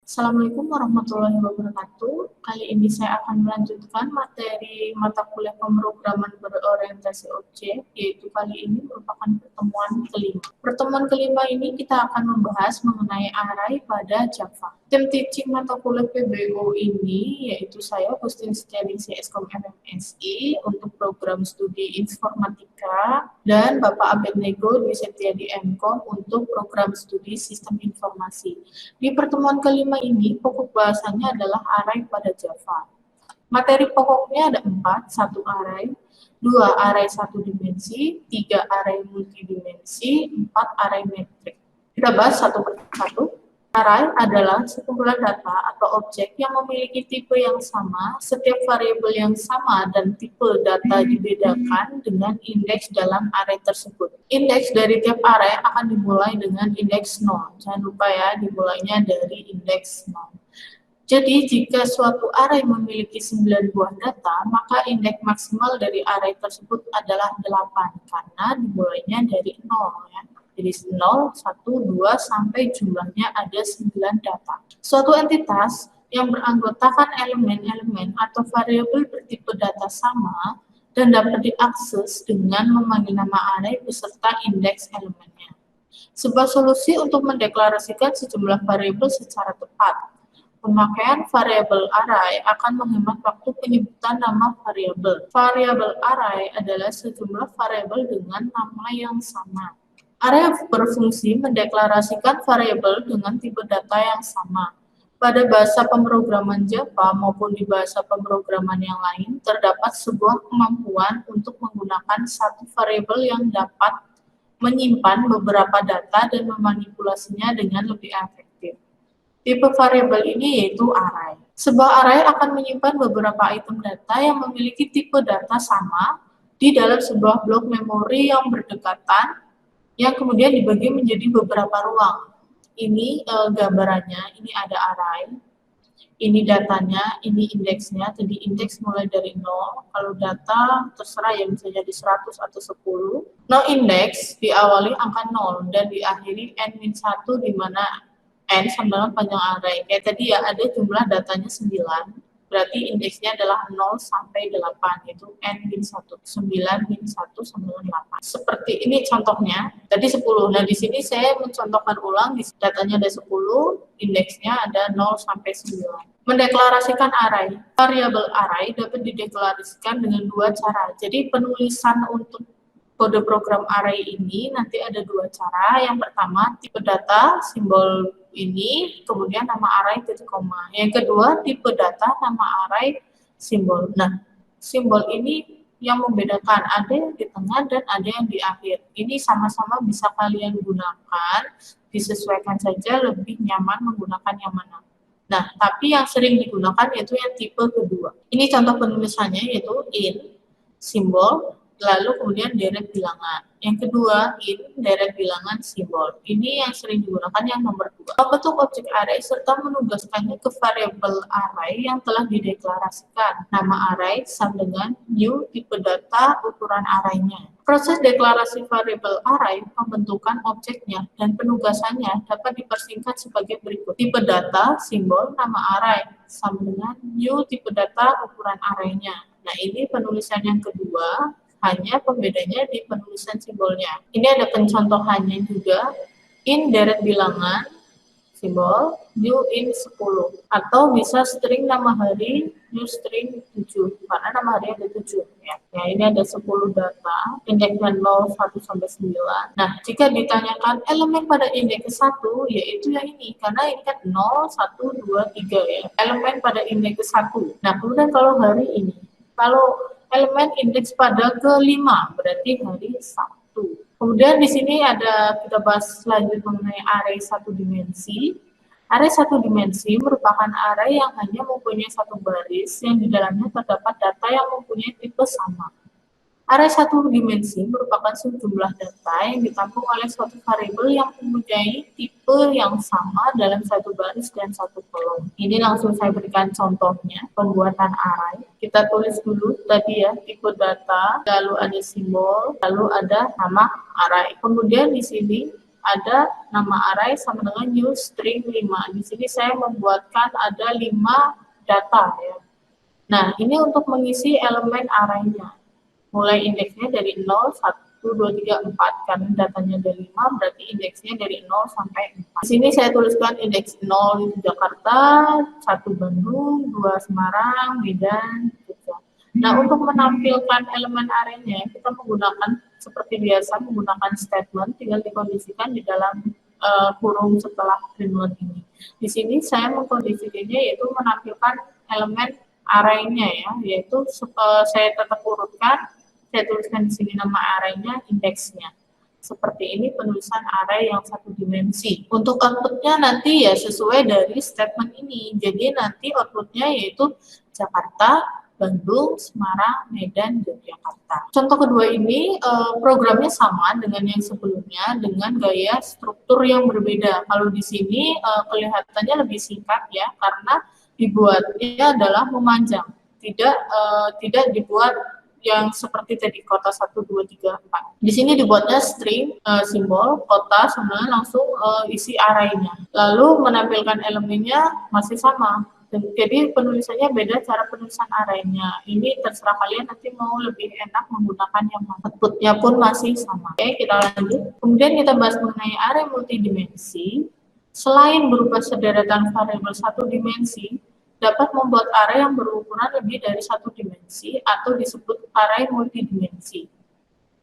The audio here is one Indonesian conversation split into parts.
Assalamualaikum warahmatullahi wabarakatuh. Kali ini saya akan melanjutkan materi mata kuliah pemrograman berorientasi objek, yaitu kali ini merupakan pertemuan kelima. Pertemuan kelima ini kita akan membahas mengenai array pada Java. Tim teaching mata kuliah PBO ini yaitu saya, Gustin Setianingsih Eskom MMSI, untuk program studi informatika, dan Bapak Abednego Dwi Setiadi MKOM untuk program studi sistem informasi. Di pertemuan kelima ini, pokok bahasanya adalah array pada Java. Materi pokoknya ada 4, 1 array, 2 array 1 dimensi, 3 array multidimensi, 4 array metrik. Kita bahas satu persatu. Array adalah sekumpulan data atau objek yang memiliki tipe yang sama, setiap variabel yang sama, dan tipe data dibedakan dengan indeks dalam array tersebut. Indeks dari tiap array akan dimulai dengan indeks 0. Jangan lupa ya, dimulainya dari indeks 0. Jadi, jika suatu array memiliki 9 buah data, maka indeks maksimal dari array tersebut adalah 8, karena dimulainya dari 0 ya. Jadi 0, 1, 2, sampai jumlahnya ada 9 data. Suatu entitas yang beranggotakan elemen-elemen atau variabel bertipe data sama dan dapat diakses dengan memanggil nama array beserta indeks elemennya. Sebuah solusi untuk mendeklarasikan sejumlah variabel secara tepat. Pemakaian variabel array akan menghemat waktu penyebutan nama variabel. Variabel array adalah sejumlah variabel dengan nama yang sama. Array berfungsi mendeklarasikan variabel dengan tipe data yang sama. Pada bahasa pemrograman Java maupun di bahasa pemrograman yang lain, terdapat sebuah kemampuan untuk menggunakan satu variabel yang dapat menyimpan beberapa data dan memanipulasinya dengan lebih efektif. Tipe variabel ini yaitu array. Sebuah array akan menyimpan beberapa item data yang memiliki tipe data sama di dalam sebuah blok memori yang berdekatan, yang kemudian dibagi menjadi beberapa ruang. Ini gambarannya, ini ada array, ini datanya, ini indeksnya. Jadi indeks mulai dari 0, kalau data terserah ya, bisa jadi 100 atau 10. No index diawali angka 0 dan diakhiri n-1, di mana n sama panjang array. Kayak tadi ya, ada jumlah datanya 9. Berarti indeksnya adalah 0 sampai 8, yaitu n-1, 9-1 sama dengan 8. Seperti ini contohnya, tadi 10. Nah, di sini saya mencontohkan ulang, di datanya ada 10, indeksnya ada 0 sampai 9. Mendeklarasikan array. Variabel array dapat dideklarasikan dengan dua cara. Jadi penulisan untuk kode program array ini nanti ada dua cara. Yang pertama, tipe data, simbol ini, kemudian nama array titik koma. Yang kedua, tipe data, nama array, simbol. Nah, simbol ini yang membedakan, ada yang di tengah dan ada yang di akhir. Ini sama-sama bisa kalian gunakan, disesuaikan saja lebih nyaman menggunakan yang mana. Nah, tapi yang sering digunakan yaitu yang tipe kedua. Ini contoh penulisannya yaitu in, simbol, lalu kemudian deret bilangan. Yang kedua, in, deret bilangan, simbol. Ini yang sering digunakan yang nomor 2. Membentuk objek array serta menugaskannya ke variabel array yang telah dideklarasikan. Nama array sama dengan new tipe data ukuran arraynya. Proses deklarasi variabel array, pembentukan objeknya, dan penugasannya dapat dipersingkat sebagai berikut. Tipe data, simbol, nama array, sama dengan new tipe data ukuran arraynya. Nah, ini penulisan yang kedua. Hanya pembedanya di penulisan simbolnya. Ini ada pencontohannya juga. In deret bilangan, simbol, new in 10. Atau bisa string nama hari, new string 7. Karena nama hari ada 7. Ya, ini ada 10 data, indeksnya 0, 1, sampai 9. Nah, jika ditanyakan elemen pada indeks ke-1, yaitu yang ini. Karena ini kan 0, 1, 2, 3 ya. Elemen pada indeks ke-1. Nah, kemudian kalau hari ini. Kalau elemen indeks pada ke-5, berarti hari Sabtu. Kemudian di sini ada, kita bahas lanjut mengenai array satu dimensi. Array satu dimensi merupakan array yang hanya mempunyai satu baris yang di dalamnya terdapat data yang mempunyai tipe sama. Array satu dimensi merupakan sejumlah data yang ditampung oleh suatu variabel yang mempunyai tipe yang sama dalam satu baris dan satu kolom. Ini langsung saya berikan contohnya, pembuatan array. Kita tulis dulu tadi ya, tipe data, lalu ada simbol, lalu ada nama array. Kemudian di sini ada nama array sama dengan new string 5. Di sini saya membuatkan ada 5 data ya. Nah, ini untuk mengisi elemen array-nya. Mulai indeksnya dari 0, 1, 2, 3, 4. Karena datanya dari 5, berarti indeksnya dari 0 sampai 4. Di sini saya tuliskan indeks 0 itu Jakarta, 1 Bandung, 2 Semarang, Medan, Jogja. Nah, untuk menampilkan elemen array-nya, kita menggunakan seperti biasa menggunakan statement, tinggal dikondisikan di dalam kurung setelah print ini. Di sini saya mengkondisikannya yaitu menampilkan elemen array-nya ya, yaitu saya tetap urutkan, saya tuliskan di sini nama array-nya, indeksnya. Seperti ini penulisan array yang satu dimensi. Untuk outputnya nanti ya sesuai dari statement ini. Jadi nanti outputnya yaitu Jakarta, Bandung, Semarang, Medan, Yogyakarta. Contoh kedua ini programnya sama dengan yang sebelumnya dengan gaya struktur yang berbeda. Kalau di sini kelihatannya lebih singkat ya karena dibuatnya adalah memanjang, tidak dibuat yang seperti tadi kota 1, 2, 3, 4. Di sini dibuatnya string simbol kota sama langsung isi array-nya. Lalu menampilkan elemennya masih sama. Jadi penulisannya beda cara penulisan array-nya. Ini terserah kalian nanti mau lebih enak menggunakan yang mana. Output-nya pun masih sama. Oke, kita lanjut. Kemudian kita bahas mengenai array multidimensi. Selain berupa sederetan variabel satu dimensi, dapat membuat array yang berukuran lebih dari satu dimensi atau disebut array multidimensi.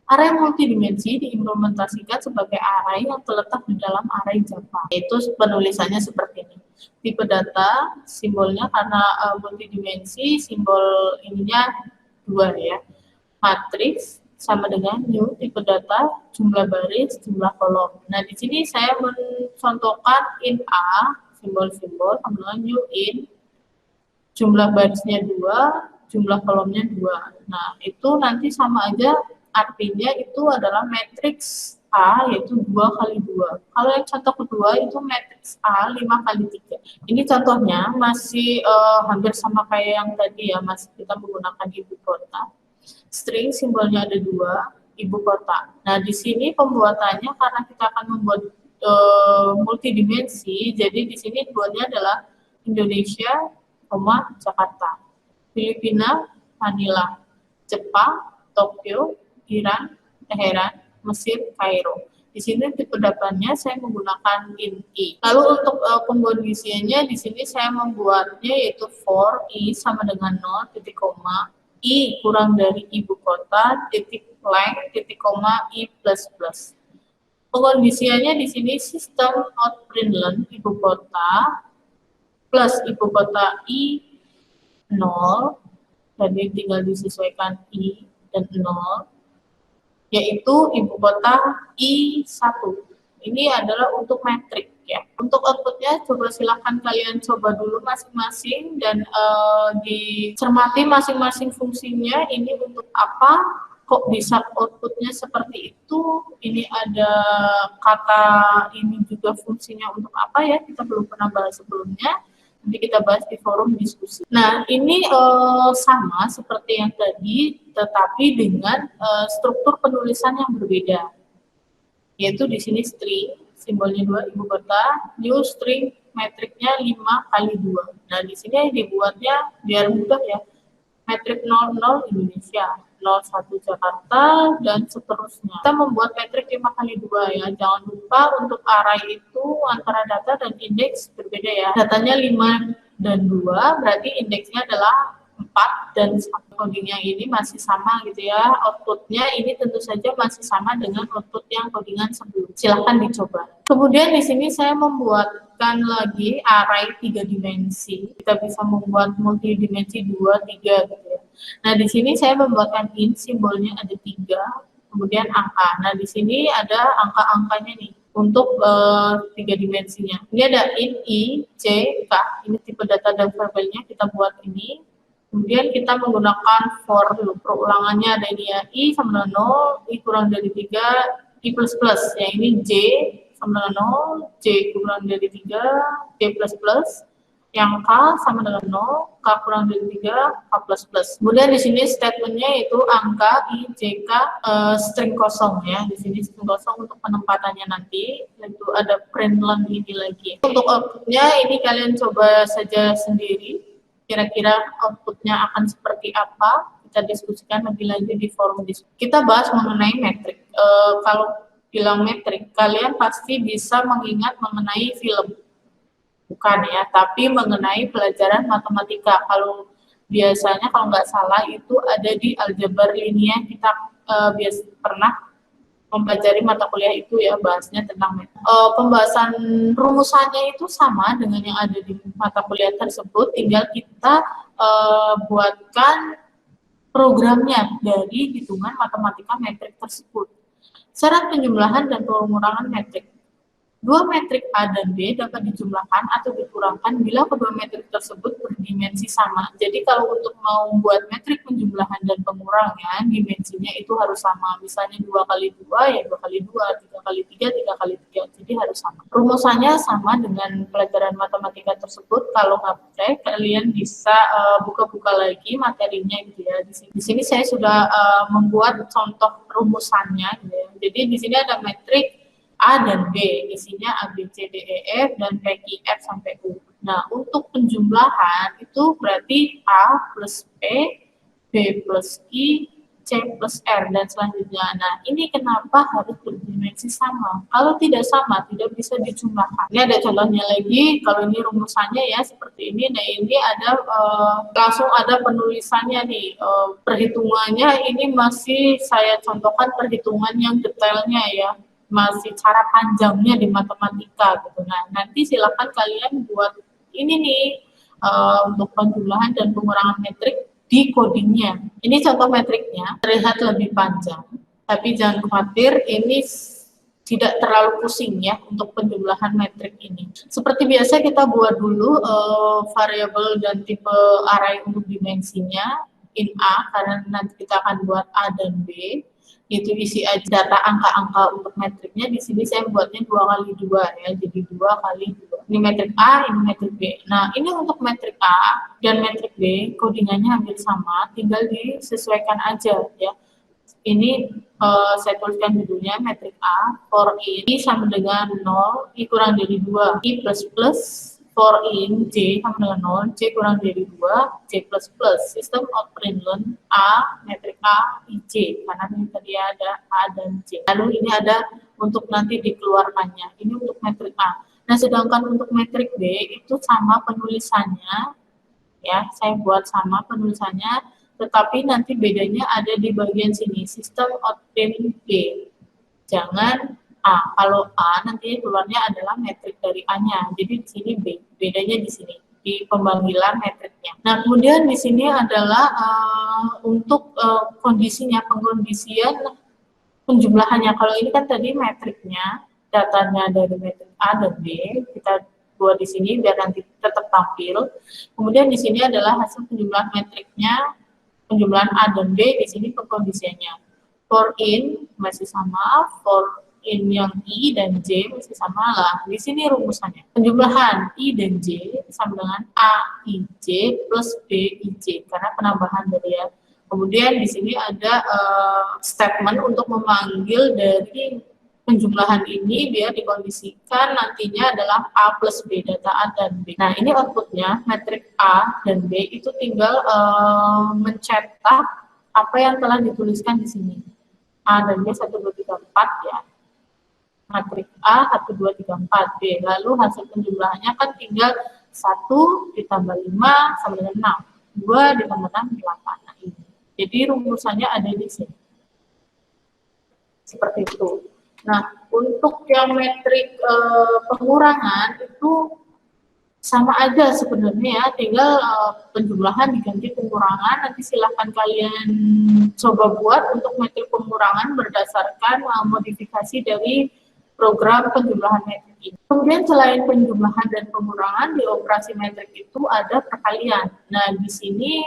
Array multidimensi diimplementasikan sebagai array yang terletak di dalam array Java. Yaitu penulisannya seperti ini. Tipe data, simbolnya karena multidimensi, simbol ininya 2 ya. Matriks sama dengan new, tipe data, jumlah baris, jumlah kolom. Nah, di sini saya mencontohkan int A, simbol-simbol, sama dengan new int, jumlah barisnya 2, jumlah kolomnya 2. Nah, itu nanti sama aja, artinya itu adalah matriks A, yaitu 2 kali 2. Kalau yang contoh kedua, itu matriks A 5 kali 3. Ini contohnya masih hampir sama kayak yang tadi ya, masih kita menggunakan ibu kota. String simbolnya ada 2, ibu kota. Nah, di sini pembuatannya karena kita akan membuat multidimensi, jadi di sini dibuatnya adalah Indonesia, Jakarta, Filipina, Manila, Jepang, Tokyo, Iran, Teheran, Mesir, Kairo. Di sini tipe datanya saya menggunakan int i. Lalu untuk pengkondisiannya di sini saya membuatnya yaitu for i sama dengan 0, titik koma, i kurang dari ibu kota, titik blank, titik koma, i plus plus. Pengkondisiannya di sini sistem out println ibu kota plus ibu kota i 0, jadi tinggal disesuaikan i dan 0, yaitu ibu kota I1. Ini adalah untuk metrik ya. Untuk outputnya coba silakan kalian coba dulu masing-masing dan dicermati masing-masing fungsinya. Ini untuk apa? Kok bisa outputnya seperti itu? Ini ada kata ini juga fungsinya untuk apa ya? Kita belum pernah bahas sebelumnya. Nanti kita bahas di forum diskusi. Nah, ini sama seperti yang tadi, tetapi dengan struktur penulisan yang berbeda. Yaitu di sini string, simbolnya 2, ibu kota, new string, metriknya 5 kali 2. Nah, di sini dibuatnya biar mudah ya. Metrik 00 Indonesia, 01 Jakarta, dan seterusnya. Kita membuat metrik 5 kali 2 ya. Jangan lupa untuk array itu antara data dan indeks berbeda ya. Datanya 5 dan 2, berarti indeksnya adalah 4 dan codingnya ini masih sama gitu ya. Outputnya ini tentu saja masih sama dengan output yang codingan sebelumnya. Silahkan dicoba. Kemudian di sini saya membuatkan lagi array 3 dimensi. Kita bisa membuat multidimensi 2, 3 gitu ya. Nah, di sini saya membuatkan int, simbolnya ada 3, kemudian angka. Nah, di sini ada angka-angkanya nih untuk 3 dimensinya. Ini ada int i, j, k. Ini tipe data dan variabelnya kita buat ini. Kemudian kita menggunakan for dulu. Perulangannya ada ini ya, i sama dengan 0, i kurang dari 3, i plus plus. Yang ini j sama dengan 0, j kurang dari 3, j plus plus. yang K sama dengan 0, K kurang dari 3, K plus plus. Kemudian di sini statementnya itu angka I, J, K, string kosong ya. Di sini string kosong untuk penempatannya nanti, itu ada print len ini lagi. Untuk outputnya ini kalian coba saja sendiri, kira-kira outputnya akan seperti apa, kita diskusikan lebih lanjut di forum diskusi. Kita bahas mengenai metrik. Kalau bilang metrik, kalian pasti bisa mengingat mengenai film. Bukan ya, tapi mengenai pelajaran matematika. Kalau biasanya kalau nggak salah itu ada di aljabar linear, kita biasa pernah mempelajari mata kuliah itu ya, bahasnya tentang pembahasan rumusannya itu sama dengan yang ada di mata kuliah tersebut, tinggal kita buatkan programnya dari hitungan matematika metrik tersebut. Syarat penjumlahan dan pengurangan metrik. Dua metrik A dan B dapat dijumlahkan atau dikurangkan bila kedua metrik tersebut berdimensi sama. Jadi kalau untuk mau membuat metrik penjumlahan dan pengurangan, dimensinya itu harus sama. Misalnya 2 kali 2 ya 2 kali 2, 3 kali 3, 3 kali 3. Jadi harus sama. Rumusannya sama dengan pelajaran matematika tersebut. Kalau nggak percaya, kalian bisa buka-buka lagi materinya gitu ya. Di sini saya sudah membuat contoh rumusannya gitu ya. Jadi di sini ada metrik A dan B, isinya A, B, C, D, E, F, dan P, Q, F, sampai U. Nah, untuk penjumlahan itu berarti A plus P, B plus Q, C plus R, dan selanjutnya. Nah, ini kenapa harus berdimensi sama? Kalau tidak sama, tidak bisa dijumlahkan. Ini ada contohnya lagi, kalau ini rumusannya ya seperti ini. Nah, ini ada langsung ada penulisannya nih. Perhitungannya ini masih saya contohkan perhitungan yang detailnya ya. Masih cara panjangnya di matematika gitu. Nah, nanti silakan kalian buat ini nih untuk penjumlahan dan pengurangan metrik di codingnya. Ini contoh metriknya, terlihat lebih panjang, tapi jangan khawatir, ini tidak terlalu pusing ya untuk penjumlahan metrik ini. Seperti biasa kita buat dulu variabel dan tipe array untuk dimensinya in A, karena nanti kita akan buat A dan B. Itu isi aja data angka-angka untuk metriknya. Di sini saya buatnya 2 kali 2 ya, jadi 2 kali 2. Ini metrik A, ini metrik B. Nah, ini untuk metrik A dan metrik B, codingannya hampir sama, tinggal disesuaikan aja ya. Ini saya tuliskan judulnya metrik A, for in, I sama dengan 0, I kurang dari 2, I plus plus, for in, J sama dengan 0, J kurang dari 2, J plus plus. System of Princeton A, metrik A, I, J. Karena ini tadi ada A dan J. Lalu ini ada untuk nanti dikeluarkannya. Ini untuk metrik A. Nah, sedangkan untuk metrik B itu sama penulisannya. Ya, saya buat sama penulisannya. Tetapi nanti bedanya ada di bagian sini, sistem obtain B. Jangan A. Kalau A nanti keluarnya adalah metrik dari A-nya. Jadi di sini B. Bedanya di sini, di pemanggilan metriknya. Nah, kemudian di sini adalah untuk kondisinya, pengkondisian penjumlahannya. Kalau ini kan tadi metriknya, datanya dari metrik A dan B, kita buat di sini biar nanti tetap tampil. Kemudian di sini adalah hasil penjumlahan metriknya, penjumlahan A dan B, di sini pengkondisiannya. For in masih sama, for in yang I dan J masih sama lah. Di sini rumusannya. Penjumlahan I dan J sama dengan A, I, J plus B, I, J. Karena penambahan dari ya. Kemudian di sini ada statement untuk memanggil dari penjumlahan ini biar dikondisikan nantinya adalah A plus B, data A dan B. Nah, ini outputnya, metrik A dan B itu tinggal mencetak apa yang telah dituliskan di sini. A dan B 1, 2, 3, 4 ya. Metrik A 1, 2, 3, 4 B. Lalu hasil penjumlahannya kan tinggal 1 ditambah 5 sama dengan 6. 2 ditambah 6, 8. Nah, ini. Jadi rumusannya ada di sini. Seperti itu. Nah, untuk yang metrik pengurangan itu sama aja sebenarnya ya, tinggal penjumlahan diganti pengurangan. Nanti silahkan kalian coba buat untuk metrik pengurangan berdasarkan modifikasi dari program penjumlahan metrik ini. Kemudian selain penjumlahan dan pengurangan di operasi metrik itu ada perkalian. Nah, di sini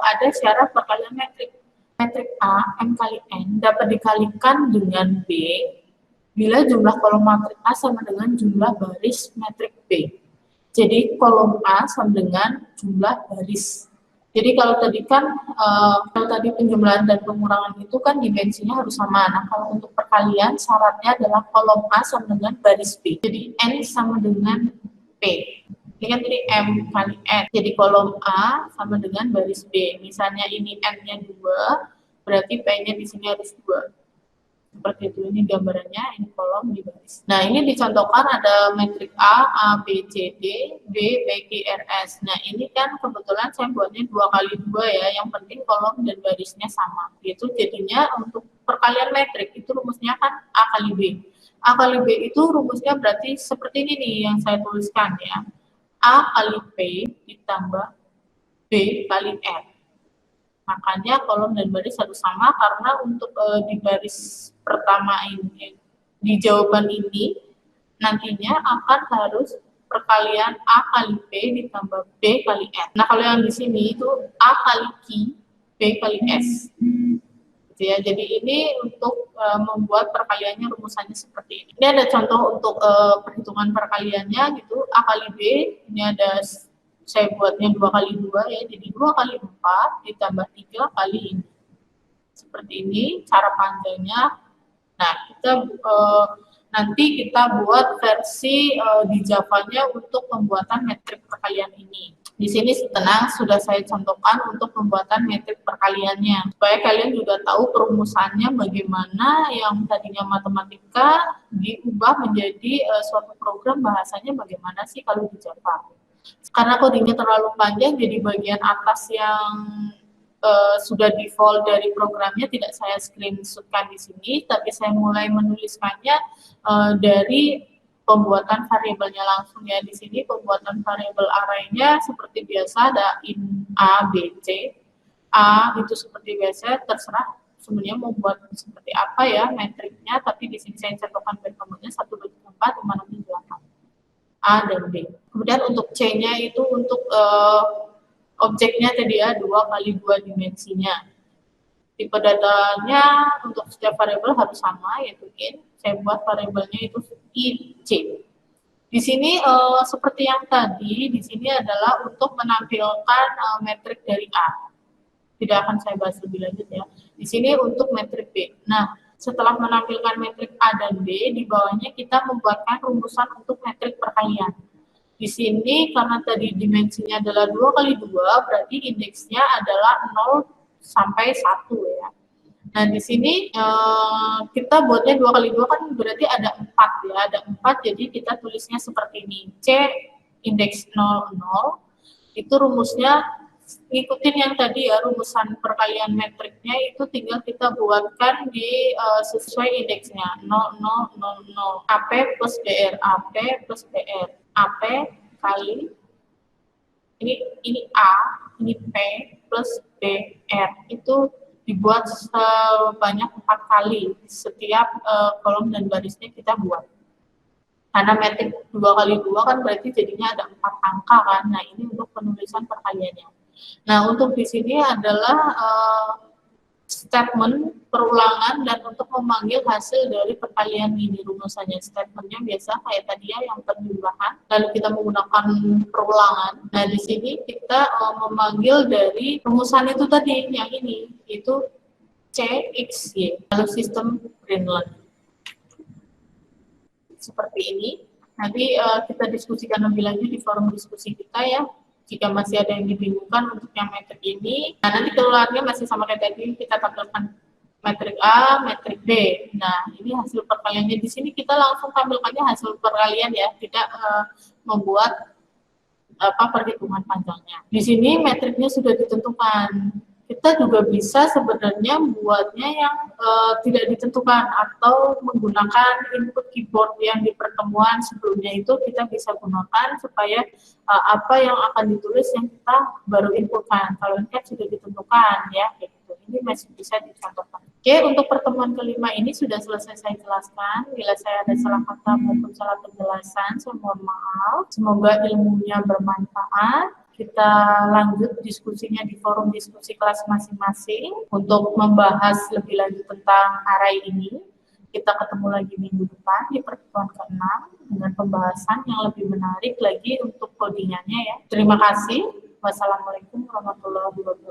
ada syarat perkalian metrik. Metrik A, M kali N, dapat dikalikan dengan B bila jumlah kolom matrik A sama dengan jumlah baris metrik B. Jadi kolom A sama dengan jumlah baris. Jadi kalau tadi kan kalau tadi penjumlahan dan pengurangan itu kan dimensinya harus sama. Nah, kalau untuk perkalian syaratnya adalah kolom A sama dengan baris B. Jadi N sama dengan P. Ini kan jadi M kali N. Jadi kolom A sama dengan baris B. Misalnya ini N-nya 2, berarti P-nya di sini harus 2. Seperti itu, ini gambarannya, ini kolom, di baris. Nah, ini dicontohkan ada metrik A B, C, D, B, Q, R, S. Nah, ini kan kebetulan saya buatnya 2 kali 2 ya, yang penting kolom dan barisnya sama. Itu jadinya untuk perkalian metrik, itu rumusnya kan A kali B. A kali B itu rumusnya berarti seperti ini nih yang saya tuliskan ya. A kali P ditambah B kali R. Makanya kolom dan baris harus sama karena untuk di baris pertama ini, di jawaban ini nantinya akan harus perkalian A kali P ditambah B kali R. Nah, kalau yang di sini itu A kali Q, B kali S. Gitu ya. Jadi ini untuk membuat perkaliannya rumusannya seperti ini. Ini ada contoh untuk perhitungan perkaliannya gitu. A kali B, ini ada saya buatnya 2 kali 2 ya, jadi 2 kali 4 ditambah 3 kali ini. Seperti ini cara panjangnya. Nah, kita nanti kita buat versi di Java-nya untuk pembuatan metrik perkalian ini. Di sini tenang, sudah saya contohkan untuk pembuatan metrik perkaliannya. Supaya kalian juga tahu perumusannya bagaimana yang tadinya matematika diubah menjadi suatu program bahasanya bagaimana sih kalau di Java. Karena codingnya terlalu panjang, jadi bagian atas yang sudah default dari programnya tidak saya screenshotkan di sini, tapi saya mulai menuliskannya dari pembuatan variabelnya langsung ya. Di sini pembuatan variabel array-nya seperti biasa ada in A, B, C. A itu seperti biasa, terserah sebenarnya mau buat seperti apa ya metriknya, tapi di sini saya contohkan variabelnya 1, 2, 3, 4, 5, 6, 7, 8. A dan B. Kemudian untuk C-nya itu untuk objeknya tadi ya 2 kali 2 dimensinya. Tipe datanya untuk setiap variabel harus sama, yaitu in. Saya buat variabelnya itu IC. Di sini seperti yang tadi, di sini adalah untuk menampilkan metrik dari A. Tidak akan saya bahas lebih lanjut ya. Di sini untuk metrik B. Nah, setelah menampilkan metrik A dan B, di bawahnya kita membuatkan rumusan untuk metrik perkalian. Di sini karena tadi dimensinya adalah 2 kali 2, berarti indeksnya adalah 0 sampai 1 ya. Nah, di sini kita buatnya 2 kali 2 kan berarti ada 4 ya, ada 4, jadi kita tulisnya seperti ini. C indeks 0, 0, itu rumusnya ikutin yang tadi ya, rumusan perkalian metriknya itu tinggal kita buatkan di sesuai indeksnya 0, 0, 0, 0. AP plus BR, AP plus BR, AP kali ini A, ini P plus BR, itu dibuat sebanyak 4 kali setiap kolom dan barisnya kita buat. Karena metrik 2 kali 2 kan berarti jadinya ada 4 angka kan. Nah, ini untuk penulisan perkaliannya. Nah, untuk di sini adalah statement perulangan dan untuk memanggil hasil dari perkalian ini rumusannya. Statementnya biasa kayak tadi ya, yang penjumlahan, lalu kita menggunakan perulangan. Nah, di sini kita memanggil dari rumusan itu tadi, yang ini, itu CXY, lalu sistem Greenland. Seperti ini. Nanti kita diskusikan lebih lanjut di forum diskusi kita ya. Jika masih ada yang dibingungkan untuk yang metrik ini, nah nanti keluarnya masih sama kayak tadi, kita tampilkan metrik A, metrik B. Nah, ini hasil perkaliannya. Di sini kita langsung tampilkannya hasil perkalian ya, tidak membuat perhitungan panjangnya. Di sini metriknya sudah ditentukan. Kita juga bisa sebenarnya buatnya yang tidak ditentukan atau menggunakan input keyboard yang di pertemuan sebelumnya itu kita bisa gunakan supaya apa yang akan ditulis yang kita baru inputkan. Kalau ini kan sudah ditentukan ya, gitu. Ini masih bisa dicontohkan. Oke, untuk pertemuan kelima ini sudah selesai saya jelaskan. Bila saya ada salah kata maupun salah penjelasan, saya mohon maaf. Semoga ilmunya bermanfaat. Kita lanjut diskusinya di forum diskusi kelas masing-masing untuk membahas lebih lanjut tentang array ini. Kita ketemu lagi minggu depan di pertemuan ke-6. dengan pembahasan yang lebih menarik lagi untuk codingannya ya. Terima kasih. Wassalamualaikum warahmatullahi wabarakatuh.